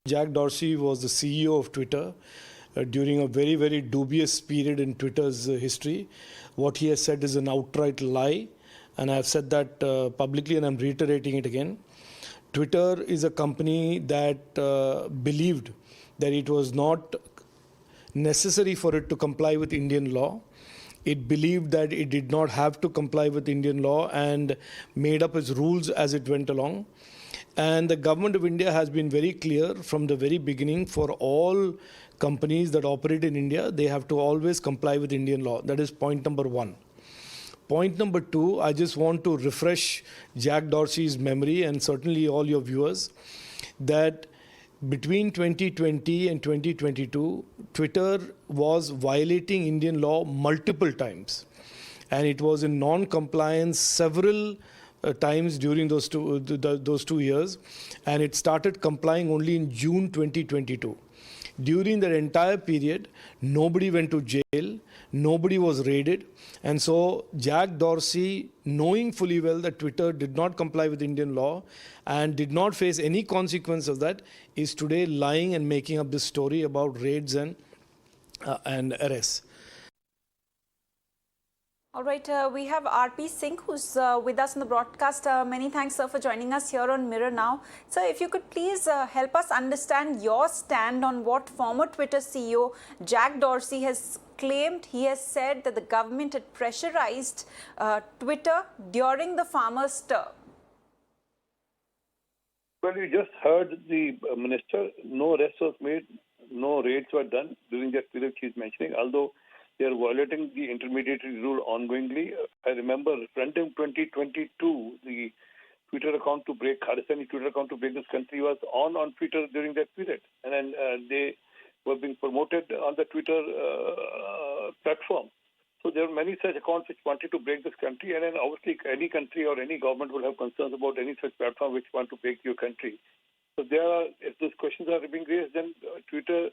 Jack Dorsey was the CEO of Twitter during a very, very dubious period in Twitter's history. What he has said is an outright lie, and I have said that publicly, and I'm reiterating it again. Twitter is a company that believed that it was not necessary for it to comply with Indian law. It believed that it did not have to comply with Indian law and made up its rules as it went along. And the government of India has been very clear from the very beginning, for all companies that operate in India, they have to always comply with Indian law. That is point number one. Point number two, I just want to refresh Jack Dorsey's memory and certainly all your viewers that between 2020 and 2022, Twitter was violating Indian law multiple times. And it was in non-compliance several times during those 2 years. And it started complying only in June 2022. During that entire period, nobody went to jail, nobody was raided. And so Jack Dorsey, knowing fully well that Twitter did not comply with Indian law and did not face any consequence of that, is today lying and making up this story about raids and arrests. All right, we have RP Singh who's with us on the broadcast. Many thanks, sir, for joining us here on Mirror Now. Sir, if you could please help us understand your stand on what former Twitter CEO Jack Dorsey has claimed. He has said that the government had pressurized Twitter during the farmers' stir. Well, you just heard the minister. No arrest was made, no raids were done during that period she's mentioning, although they are violating the intermediary rule ongoingly. I remember referendum 2022, the Twitter account to break, Khalistani Twitter account to break this country was on Twitter during that period. And then they were being promoted on the Twitter platform. So there are many such accounts which wanted to break this country. And then obviously any country or any government will have concerns about any such platform which want to break your country. So if those questions are being raised, then Twitter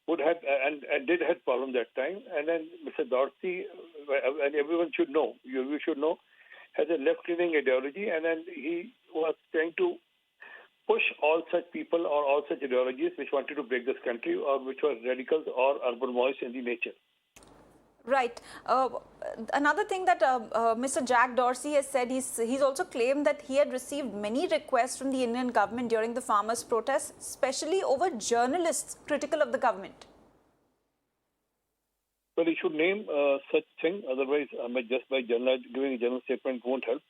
would have and did have problem that time. And then Mr. Dorsey, and everyone should know, you should know, has a left-leaning ideology, and then he was trying to push all such people or all such ideologies which wanted to break this country or which were radicals or urban voice in the nature. Right. Another thing that Mr. Jack Dorsey has said, he's also claimed that he had received many requests from the Indian government during the farmers' protests, especially over journalists critical of the government. Well, he should name such thing. Otherwise, just by giving a general statement won't help.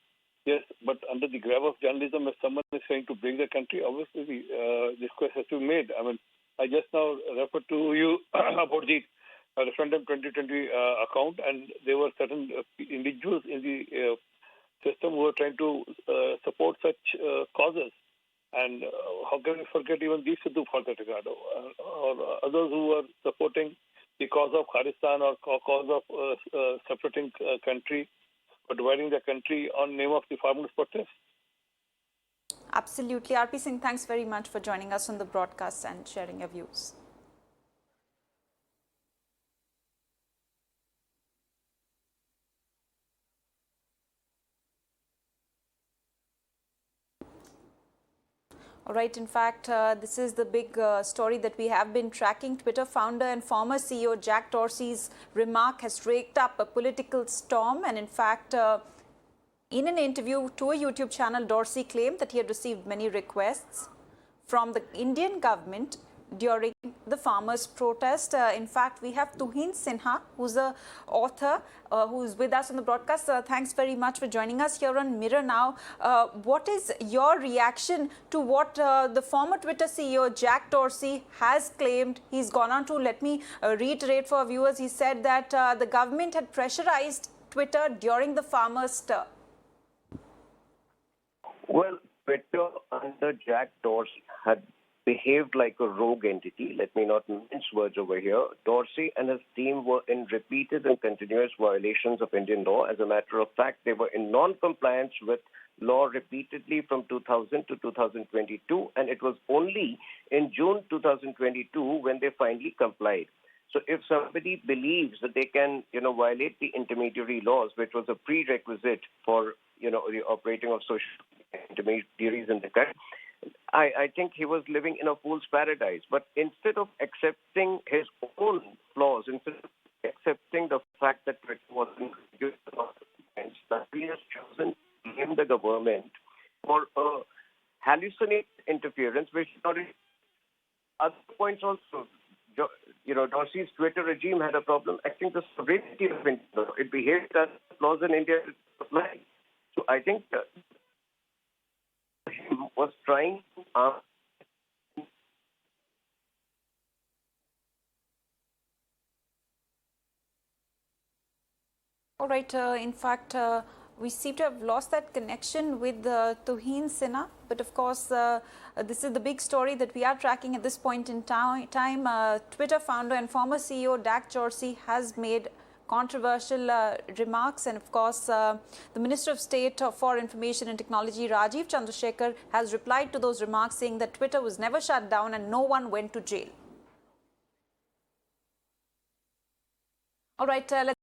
Yes, but under the grab of journalism, if someone is trying to break the country, obviously this request has to be made. I mean, I just now referred to you about the referendum 2020 account, and there were certain individuals in the system who were trying to support such causes. And how can we forget even these Sidhu for that regard, or others who were supporting the cause of Khalistan or cause of separating country or dividing the country on name of the farmers' protest? Absolutely. RP Singh, thanks very much for joining us on the broadcast and sharing your views. All right, in fact, this is the big story that we have been tracking. Twitter founder and former CEO Jack Dorsey's Remark has raked up a political storm. And in fact, in an interview to a YouTube channel, Dorsey claimed that he had received many requests from the Indian government during the farmers' protest. In fact, we have Tuhin Sinha, who's the author, who's with us on the broadcast. Thanks very much for joining us here on Mirror Now. What is your reaction to what the former Twitter CEO Jack Dorsey has claimed? He's gone on to, let me reiterate for our viewers, he said that the government had pressurized Twitter during the farmers' stir. Well, Twitter under Jack Dorsey had behaved like a rogue entity. Let me not mince words over here. Dorsey and his team were in repeated and continuous violations of Indian law. As a matter of fact, they were in non-compliance with law repeatedly from 2000 to 2022, and it was only in June 2022 when they finally complied. So if somebody believes that they can, violate the intermediary laws, which was a prerequisite for, the operating of social intermediaries in the country, I think he was living in a fool's paradise. But instead of accepting his own flaws, instead of accepting the fact that Twitter wasn't good enough, he has chosen to blame the government for a hallucinate interference, which other points also. Dorsey's Twitter regime had a problem. I think the sovereignty of India, it behaved as laws in India apply. So I think was trying to All right. In fact, we seem to have lost that connection with Tuhin Sinha. But of course, this is the big story that we are tracking at this point in time. Twitter founder and former CEO Dorsey has made controversial remarks, and of course the Minister of State for Information and Technology Rajiv Chandrasekhar has replied to those remarks, saying that Twitter was never shut down and no one went to jail. All right, let's